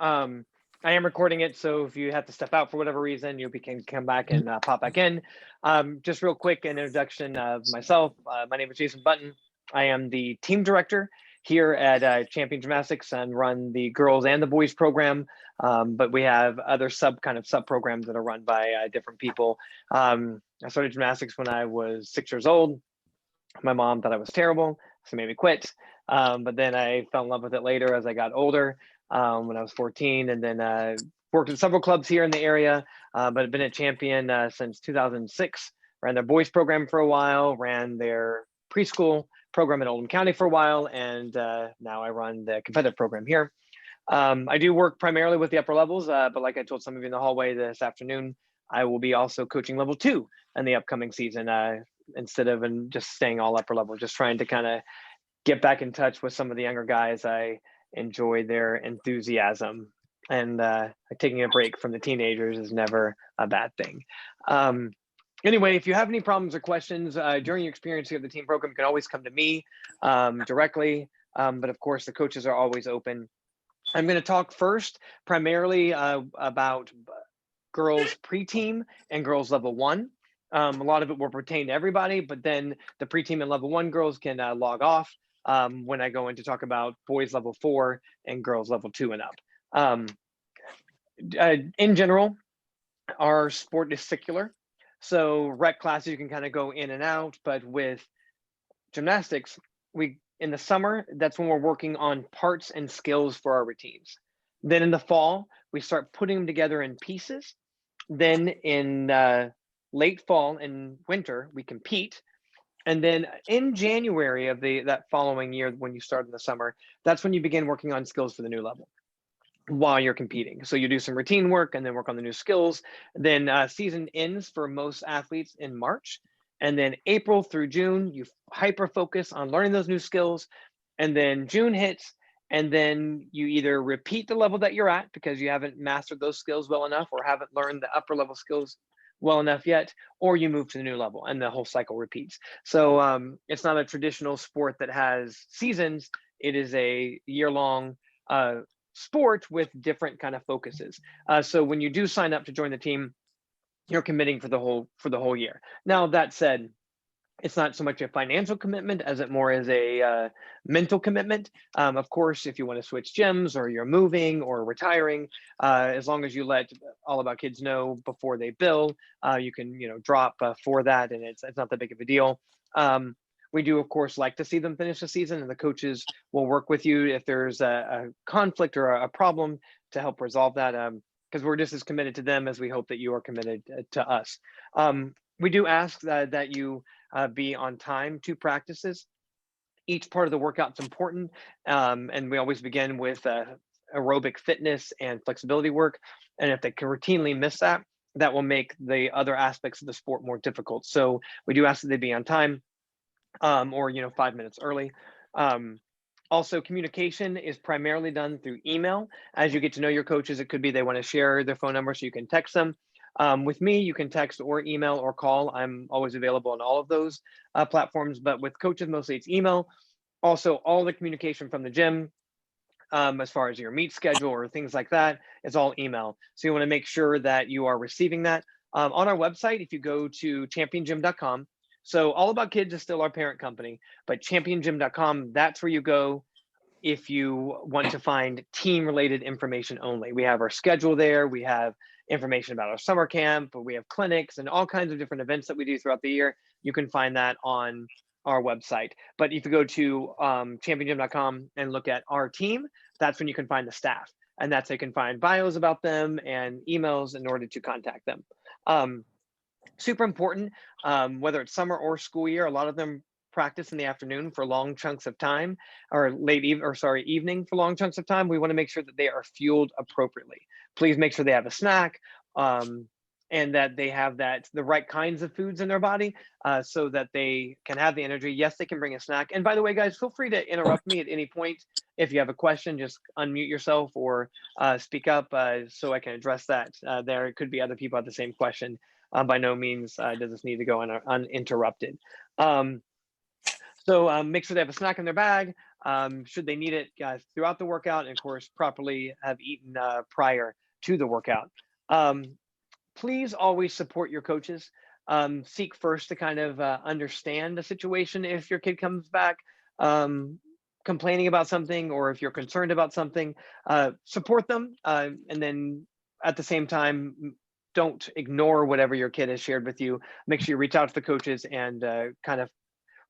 I am recording it, so if you have to step out for whatever reason, you can come back and pop back in. Just real quick, an introduction of myself. My name is Jason Button. I am the team director here at Champion Gymnastics and run the girls and the boys program. But we have other sub programs that are run by different people. I started gymnastics when I was 6 years old. My mom thought I was terrible, so made me quit. But then I fell in love with it later as I got older, when I was 14, and then worked at several clubs here in the area, but I've been a champion since 2006. Ran their boys program for a while, ran their preschool program in Oldham County for a while, and now I run the competitive program here. I do work primarily with the upper levels, but like I told some of you in the hallway this afternoon, I will be also coaching level 2 in the upcoming season, instead of just staying all upper level, just trying to kind of get back in touch with some of the younger guys. I enjoy their enthusiasm, and taking a break from the teenagers is never a bad thing. Anyway, if you have any problems or questions during your experience here at the team program, you can always come to me directly. But of course, the coaches are always open. I'm going to talk first primarily about girls pre-team and girls level 1. A lot of it will pertain to everybody, but then the pre-team and level 1 girls can log off when I go in to talk about boys level 4 and girls level 2 and up. In general, our sport is secular. So rec classes, you can kind of go in and out, but with gymnastics, in the summer, that's when we're working on parts and skills for our routines. Then in the fall, we start putting them together in pieces. Then in late fall and winter, we compete. And then in January of that following year, when you start in the summer, that's when you begin working on skills for the new level while you're competing. So you do some routine work and then work on the new skills. Then season ends for most athletes in March. And then April through June, you hyper focus on learning those new skills. And then June hits, and then you either repeat the level that you're at because you haven't mastered those skills well enough or haven't learned the upper level skills well enough yet, or you move to the new level and the whole cycle repeats. So it's not a traditional sport that has seasons. It is a year-long sport with different kind of focuses. So when you do sign up to join the team, you're committing for the whole year. Now, that said, it's not so much a financial commitment as it more is a mental commitment. Of course, if you want to switch gyms or you're moving or retiring, as long as you let All About Kids know before they bill, you can drop for that, and it's not that big of a deal. We do, of course, like to see them finish the season, and the coaches will work with you if there's a conflict or a problem to help resolve that, because we're just as committed to them as we hope that you are committed to us. We do ask that you be on time to practices. Each part of the workout's important, and we always begin with aerobic fitness and flexibility work. And if they can routinely miss that, that will make the other aspects of the sport more difficult. So we do ask that they be on time, or 5 minutes early. Also, communication is primarily done through email. As you get to know your coaches, it could be they want to share their phone number so you can text them. With me, you can text or email or call. I'm always available on all of those platforms, but with coaches, mostly it's email. Also, all the communication from the gym, as far as your meet schedule or things like that, it's all email. So you want to make sure that you are receiving that. On our website, if you go to championgym.com, so All About Kids is still our parent company, but championgym.com, that's where you go if you want to find team-related information only. We have our schedule there. We have information about our summer camp. We have clinics and all kinds of different events that we do throughout the year. You can find that on our website. But if you go to championgym.com and look at our team, that's when you can find the staff. And that's how you can find bios about them and emails in order to contact them. Super important, whether it's summer or school year, a lot of them practice in the afternoon for long chunks of time, or evening for long chunks of time. We want to make sure that they are fueled appropriately. Please make sure they have a snack, and that they have the right kinds of foods in their body, so that they can have the energy. Yes, they can bring a snack. And by the way, guys, feel free to interrupt me at any point. If you have a question, just unmute yourself or speak up so I can address that. There could be other people have the same question. By no means does this need to go uninterrupted. So make sure they have a snack in their bag. should they need it throughout the workout, and of course properly have eaten prior to the workout. Please always support your coaches. Seek first to kind of understand the situation if your kid comes back complaining about something, or if you're concerned about something, support them, and then at the same time, don't ignore whatever your kid has shared with you. Make sure you reach out to the coaches and kind of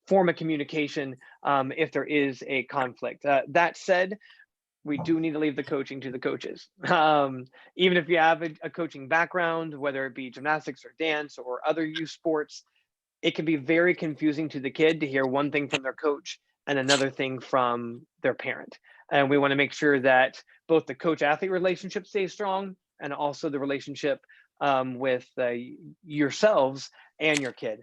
form a communication if there is a conflict. That said, we do need to leave the coaching to the coaches. Even if you have a coaching background, whether it be gymnastics or dance or other youth sports, it can be very confusing to the kid to hear one thing from their coach and another thing from their parent. And we want to make sure that both the coach-athlete relationship stays strong, and also the relationship with yourselves and your kid.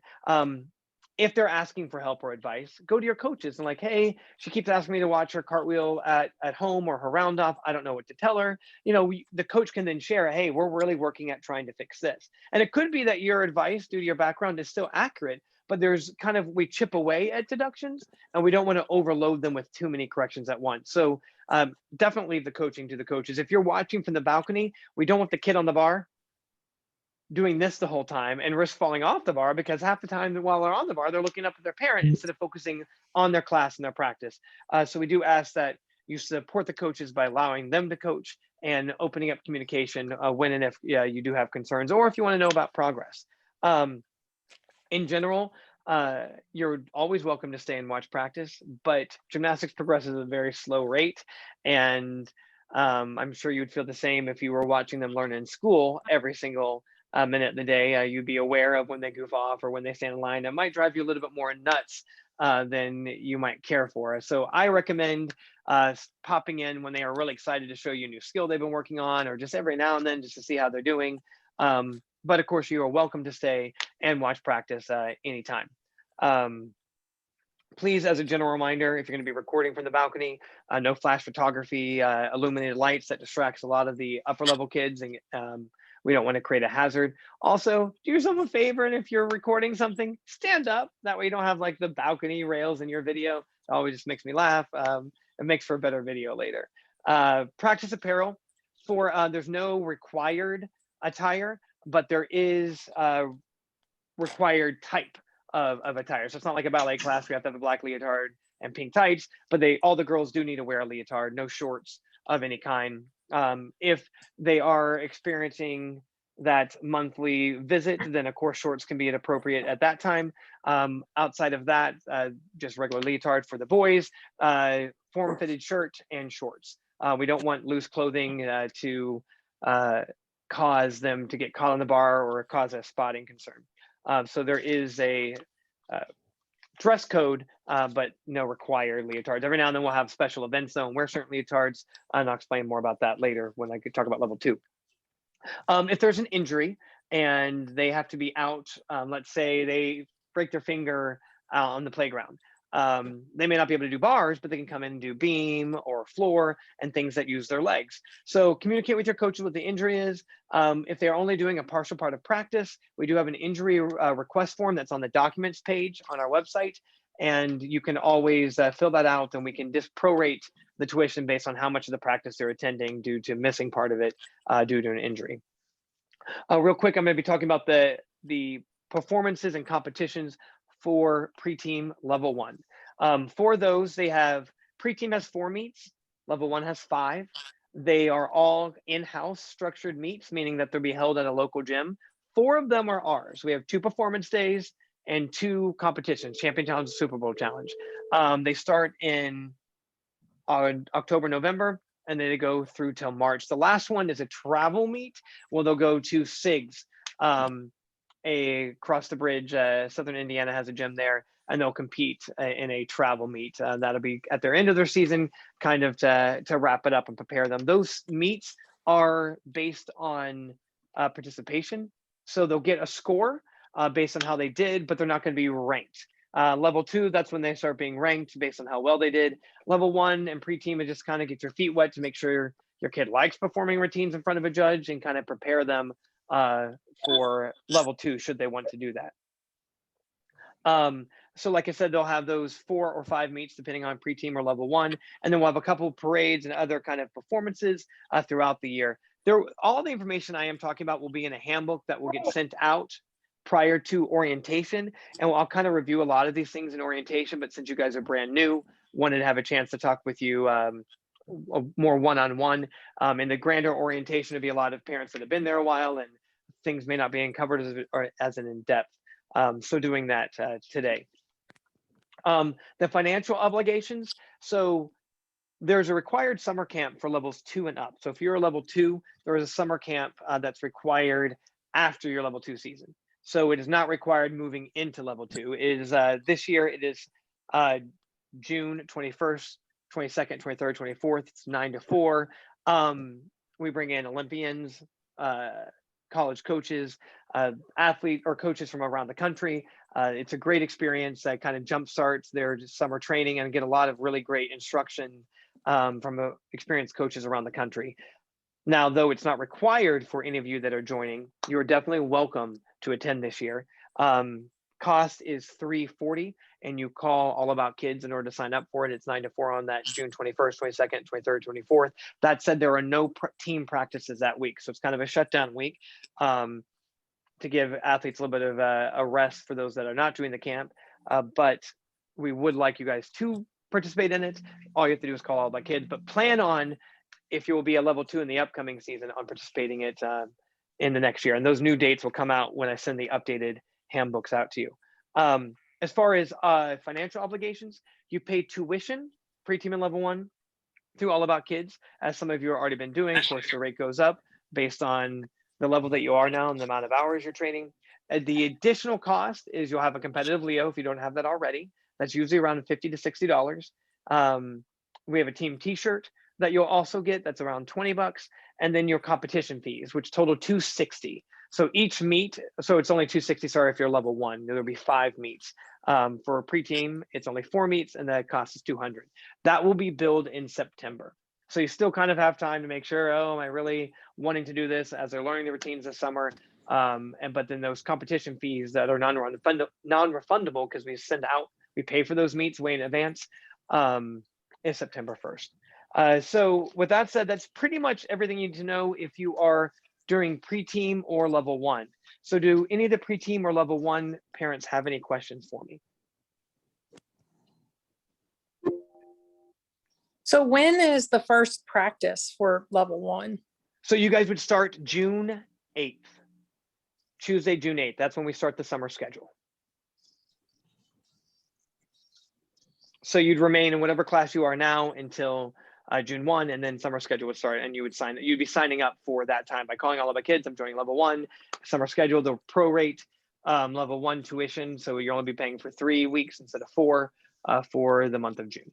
If they're asking for help or advice, go to your coaches and like, hey, she keeps asking me to watch her cartwheel at home or her round off. I don't know what to tell her. The coach can then share, hey, we're really working at trying to fix this. And it could be that your advice due to your background is still accurate, but there's kind of, we chip away at deductions and we don't want to overload them with too many corrections at once. So definitely leave the coaching to the coaches. If you're watching from the balcony, we don't want the kid on the bar doing this the whole time and risk falling off the bar, because half the time while they're on the bar, they're looking up at their parent instead of focusing on their class and their practice. So we do ask that you support the coaches by allowing them to coach and opening up communication when and if you do have concerns, or if you want to know about progress. In general, you're always welcome to stay and watch practice, but gymnastics progresses at a very slow rate. And I'm sure you'd feel the same if you were watching them learn in school every single minute of the day. You'd be aware of when they goof off or when they stand in line. That might drive you a little bit more nuts than you might care for. So I recommend popping in when they are really excited to show you a new skill they've been working on, or just every now and then just to see how they're doing. But of course, you are welcome to stay and watch practice anytime. Please, as a general reminder, if you're going to be recording from the balcony, no flash photography, illuminated lights that distracts a lot of the upper level kids, and we don't want to create a hazard. Also, do yourself a favor, and if you're recording something, stand up. That way you don't have like the balcony rails in your video. It always just makes me laugh. It makes for a better video later. Practice apparel. There's no required attire, but there is required type of attire. So it's not like a ballet class, we have to have a black leotard and pink tights, but all the girls do need to wear a leotard, no shorts of any kind. If they are experiencing that monthly visit, then of course shorts can be appropriate at that time. Outside of that, just regular leotard for the boys, form-fitted shirt and shorts. We don't want loose clothing to cause them to get caught on the bar or cause a spotting concern. So there is a dress code, but no required leotards. Every now and then we'll have special events though, and wear certain leotards, and I'll explain more about that later when I could talk about level 2. If there's an injury and they have to be out, let's say they break their finger on the playground, they may not be able to do bars, but they can come in and do beam or floor and things that use their legs. So communicate with your coaches what the injury is. If they're only doing a partial part of practice, we do have an injury request form that's on the documents page on our website. And you can always fill that out, and we can just prorate the tuition based on how much of the practice they're attending due to missing part of it due to an injury. Real quick, I'm going to be talking about the performances and competitions for pre-team level 1. For those, they have pre-team has 4 meets, level 1 has 5. They are all in-house structured meets, meaning that they'll be held at a local gym. 4 of them are ours. We have 2 performance days and 2 competitions, Champion Challenge and Super Bowl Challenge. They start in October, November, and then they go through till March. The last one is a travel meet. Well, they'll go to SIGS, across the bridge. Southern Indiana has a gym there, and they'll compete in a travel meet. That'll be at their end of their season, kind of to wrap it up and prepare them. Those meets are based on participation. So they'll get a score based on how they did, but they're not going to be ranked. Level 2, that's when they start being ranked based on how well they did. Level 1 and pre-team is just kind of get your feet wet to make sure your kid likes performing routines in front of a judge and kind of prepare them for level 2 should they want to do that. So like I said, they'll have those 4 or 5 meets depending on pre-team or level 1, and then we'll have a couple of parades and other kind of performances throughout the year. All the information I am talking about will be in a handbook that will get sent out prior to orientation, and I'll kind of review a lot of these things in orientation, but since you guys are brand new, wanted to have a chance to talk with you more one-on-one. In the grander orientation, will be a lot of parents that have been there a while, and things may not be covered as an in-depth. So doing that today. The financial obligations. So there's a required summer camp for levels 2 and up. So if you're a level 2, there is a summer camp that's required after your level 2 season. So it is not required moving into level 2. It is this year, it is June 21st, 22nd, 23rd, 24th. It's 9 to 4. We bring in Olympians, college coaches, athlete or coaches from around the country. It's a great experience that kind of jumpstarts their summer training and get a lot of really great instruction from experienced coaches around the country. Now, though it's not required for any of you that are joining, you are definitely welcome to attend this year. Cost is $340, and you call All About Kids in order to sign up for it. It's 9 to 4 on that June 21st, 22nd, 23rd, 24th. That said, there are no team practices that week, so it's kind of a shutdown week to give athletes a little bit of a rest for those that are not doing the camp. But we would like you guys to participate in it. All you have to do is call All About Kids, but plan on, if you will be a level 2 in the upcoming season, on participating it in the next year. And those new dates will come out when I send the updated handbooks out to you. As far as financial obligations, you pay tuition pre-team and level 1 through All About Kids, as some of you have already been doing. Of course, the rate goes up based on the level that you are now and the amount of hours you're training. The additional cost is you'll have a competitive Leo if you don't have that already. That's usually around $50 to $60. We have a team t-shirt that you'll also get, that's around $20, and then your competition fees, which total $260. So each meet, so it's only $260, sorry, if you're level 1, there'll be 5 meets. For a pre-team, it's only 4 meets, and the cost is $200. That will be billed in September. So you still kind of have time to make sure, oh, am I really wanting to do this, as they're learning the routines this summer. But then those competition fees that are non-refundable, because we pay for those meets way in advance, is September 1st. So with that said, that's pretty much everything you need to know if you are during pre-team or level 1. So do any of the pre-team or level 1 parents have any questions for me? So when is the first practice for level 1? So you guys would start June 8th, Tuesday, June 8th. That's when we start the summer schedule. So you'd remain in whatever class you are now until June 1, and then summer schedule would start, and you'd be signing up for that time by calling All About Kids. I'm joining level 1, summer schedule, the prorate level 1 tuition. So you'll only be paying for 3 weeks instead of 4 for the month of June.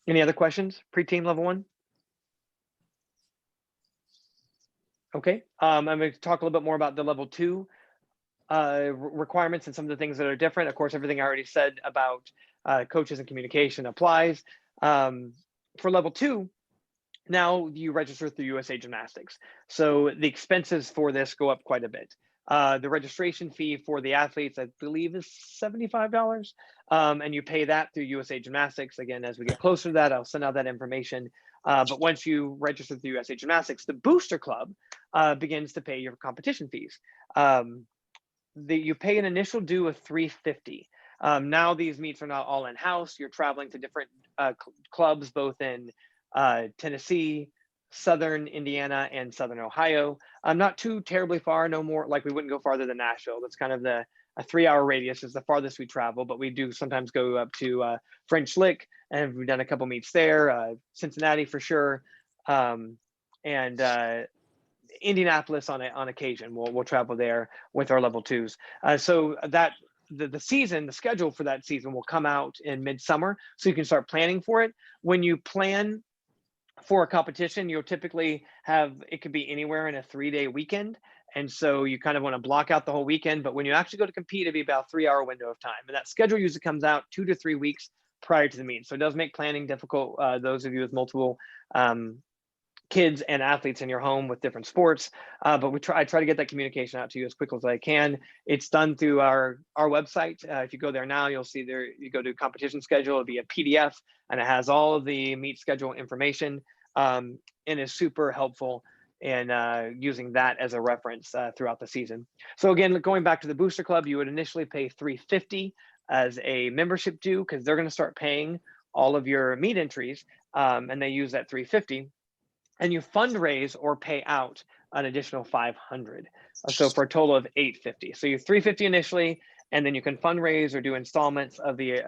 Any other questions? Pre-team level 1? Okay, I'm going to talk a little bit more about the level 2 requirements and some of the things that are different. Of course, everything I already said about coaches and communication applies. For level 2, now you register through USA Gymnastics. So the expenses for this go up quite a bit. The registration fee for the athletes, I believe, is $75. And you pay that through USA Gymnastics. Again, as we get closer to that, I'll send out that information. But once you register through USA Gymnastics, the Booster Club begins to pay your competition fees. You pay an initial due of $350. Now these meets are not all in-house. You're traveling to different clubs, both in Tennessee, Southern Indiana, and Southern Ohio. Not too terribly far, no more, like we wouldn't go farther than Nashville. That's kind of a 3-hour radius is the farthest we travel, but we do sometimes go up to French Lick, and we've done a couple meets there, Cincinnati for sure, and Indianapolis on occasion. We'll travel there with our level 2s. So that the season, the schedule for that season will come out in midsummer, so you can start planning for it. When you plan for a competition, you'll typically have, it could be anywhere in a 3-day weekend. And so you kind of want to block out the whole weekend, but when you actually go to compete, it'll be about a 3-hour window of time. And that schedule usually comes out 2 to 3 weeks prior to the meet. So it does make planning difficult. Those of you with multiple kids and athletes in your home with different sports. But I try to get that communication out to you as quickly as I can. It's done through our website. If you go there now, you'll see there, you go to competition schedule, it'll be a PDF, and it has all of the meet schedule information, and is super helpful in using that as a reference throughout the season. So again, going back to the Booster Club, you would initially pay $350 as a membership due, because they're going to start paying all of your meet entries, and they use that $350. And you fundraise or pay out an additional $500. So for a total of $850. So you $350 initially, and then you can fundraise or do installments of the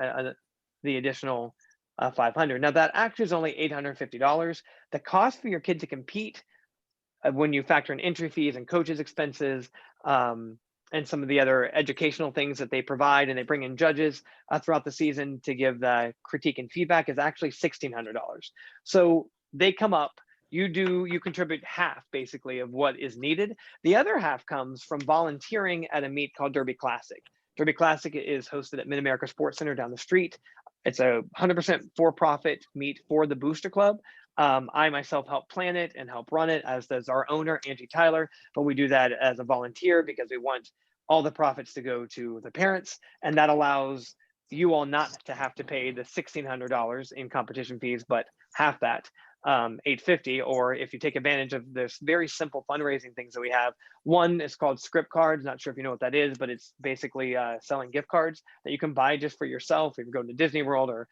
additional $500. Now that actually is only $850. The cost for your kid to compete, when you factor in entry fees and coaches' expenses, and some of the other educational things that they provide, and they bring in judges throughout the season to give the critique and feedback, is actually $1,600. So they come up. You contribute half basically of what is needed. The other half comes from volunteering at a meet called Derby Classic. Derby Classic is hosted at Mid-America Sports Center down the street. It's a 100% for-profit meet for the Booster Club. I myself help plan it and help run it, as does our owner, Angie Tyler, but we do that as a volunteer because we want all the profits to go to the parents, and that allows you all not to have to pay the $1,600 in competition fees, but half that, $850. Or if you take advantage of this very simple fundraising things that we have, one is called script cards. Not sure if you know what that is, but it's basically selling gift cards that you can buy just for yourself if you're going to Disney World or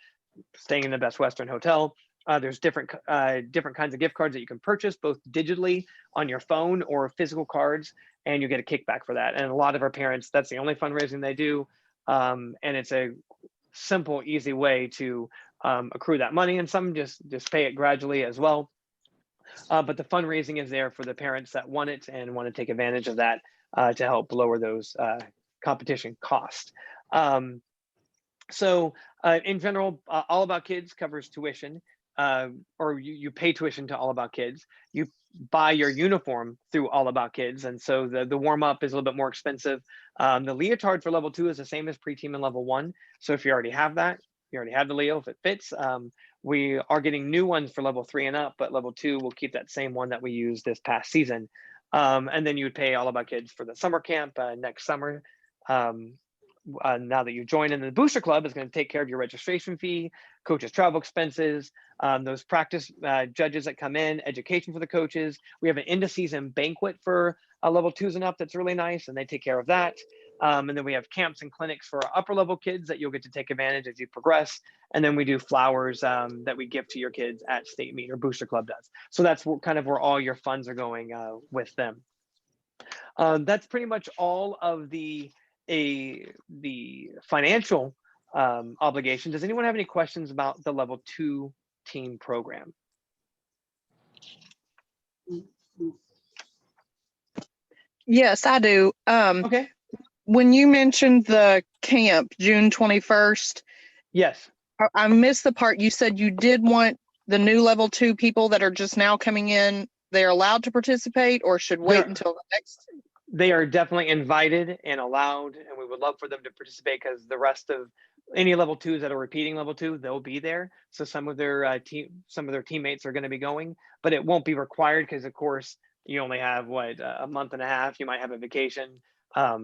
staying in the Best Western Hotel. There's different kinds of gift cards that you can purchase, both digitally on your phone or physical cards, and you get a kickback for that. And a lot of our parents, that's the only fundraising they do, and it's a simple, easy way to accrue that money, and some just pay it gradually as well. But the fundraising is there for the parents that want it and want to take advantage of that to help lower those competition costs. So in general, All About Kids covers tuition, or you pay tuition to All About Kids. You buy your uniform through All About Kids, and so the warm up is a little bit more expensive. The leotard for level 2 is the same as preteam and level 1. So if you already have that, you already have the Leo if it fits. We are getting new ones for level 3 and up, but level 2 will keep that same one that we used this past season. And then you would pay All About Kids for the summer camp next summer. Now that you join in the Booster Club, is going to take care of your registration fee, coaches' travel expenses, those practice judges that come in, education for the coaches. We have an end of season banquet for level 2s and up that's really nice, and they take care of that. And then we have camps and clinics for upper level kids that you'll get to take advantage as you progress. And then we do flowers that we give to your kids at state meet, or Booster Club does. So that's kind of where all your funds are going with them. That's pretty much all of the financial obligation. Does anyone have any questions about the level 2 team program? Yes, I do. Okay. When you mentioned the camp, June 21st, Yes. I missed the part. You said you did want the new level 2 people that are just now coming in, they're allowed to participate, or should wait until the next? They are definitely invited and allowed, and we would love for them to participate, because the rest of any level 2s that are repeating level 2, they'll be there. So some of their teammates are going to be going, but it won't be required, because of course you only have a month and a half. You might have a vacation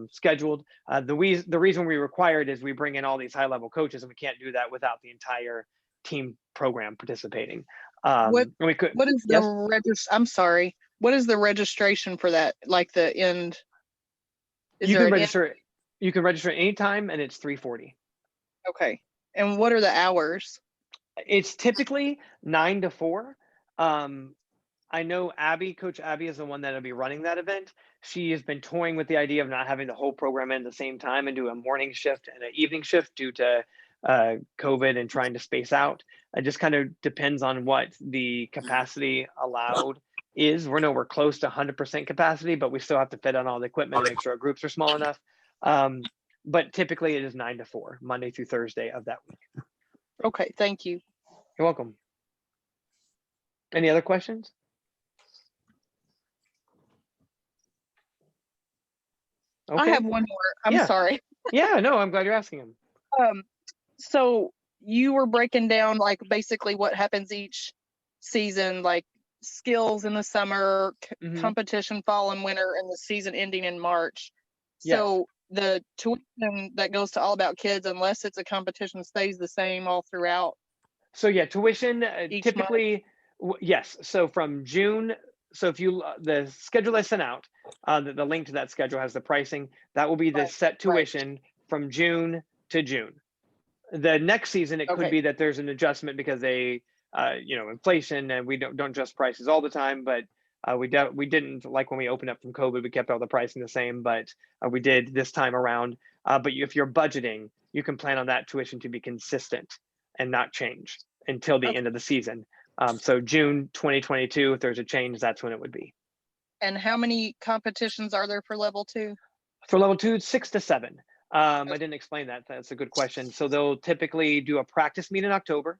scheduled. The reason we require it is we bring in all these high level coaches, and we can't do that without the entire team program participating. What is yes? I'm sorry. What is the registration for that? Like the end? You can register. You can register anytime, and it's $340. Okay. And what are the hours? It's typically 9 to 4. I know Coach Abby is the one that'll be running that event. She has been toying with the idea of not having the whole program in at the same time and do a morning shift and an evening shift due to COVID and trying to space out. It just kind of depends on what the capacity allowed is. We're close to 100% capacity, but we still have to fit on all the equipment and make sure our groups are small enough. But typically it is 9 to 4, Monday through Thursday of that week. Okay, thank you. You're welcome. Any other questions? Okay. I have one more. I'm sorry. Yeah, no, I'm glad you're asking him. So you were breaking down like basically what happens each season, like skills in the summer, Mhm. competition fall and winter, and the season ending in March. Yes. So the tuition that goes to All About Kids, unless it's a competition, stays the same all throughout. So yeah, tuition Each typically, yes. So from June, so if you the schedule I sent out, the link to that schedule has the pricing. That will be the Right, set tuition from June to June. The next season, it could Okay. be that there's an adjustment because they, inflation, and we don't adjust prices all the time. But we didn't, like when we opened up from COVID, we kept all the pricing the same. But we did this time around. But if you're budgeting, you can plan on that tuition to be consistent and not change until the Okay. end of the season. So June 2022, if there's a change, that's when it would be. And how many competitions are there for level 2? For level 2, 6 to 7. I didn't explain that. That's a good question. So they'll typically do a practice meet in October.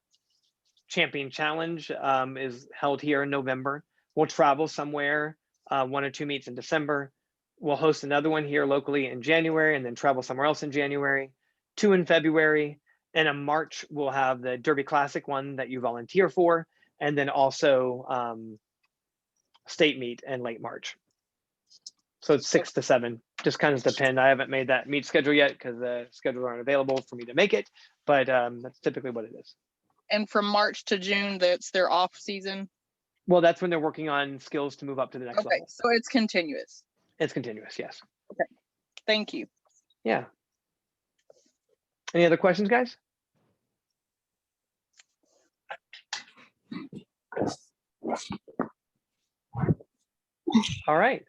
Champion Challenge is held here in November. We'll travel somewhere, 1 or 2 meets in December. We'll host another one here locally in January, and then travel somewhere else in January. 2 in February. And in March, we'll have the Derby Classic one that you volunteer for, and then also state meet in late March. So it's 6 to 7, just kind of depend. I haven't made that meet schedule yet because the schedules aren't available for me to make it, but that's typically what it is. And from March to June, that's their off season? Well, that's when they're working on skills to move up to the next Okay, level. so it's continuous. It's continuous, yes. Thank you. Yeah. Any other questions, guys? All right.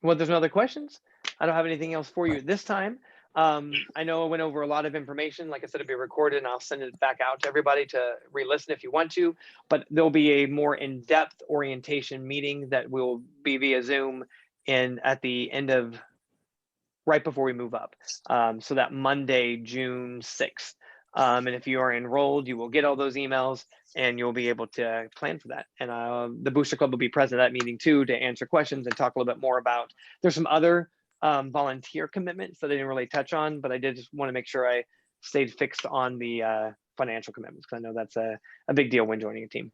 Well, there's no other questions. I don't have anything else for you this time. I know I went over a lot of information. Like I said, it'll be recorded and I'll send it back out to everybody to re-listen if you want to, but there'll be a more in-depth orientation meeting that will be via Zoom at the end of, right before we move up. So that Monday, June 6th. And if you are enrolled, you will get all those emails and you'll be able to plan for that. And the Booster Club will be present at that meeting too, to answer questions and talk a little bit more about, there's some other volunteer commitments that I didn't really touch on, but I did just want to make sure I stayed fixed on the financial commitments, because I know that's a big deal when joining a team.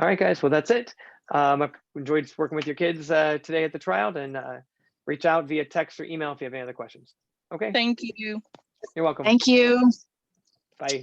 All right, guys, well, that's it. I've enjoyed working with your kids today at the Tryout, and reach out via text or email if you have any other questions. Okay, Thank you. you're welcome. Thank you. Bye.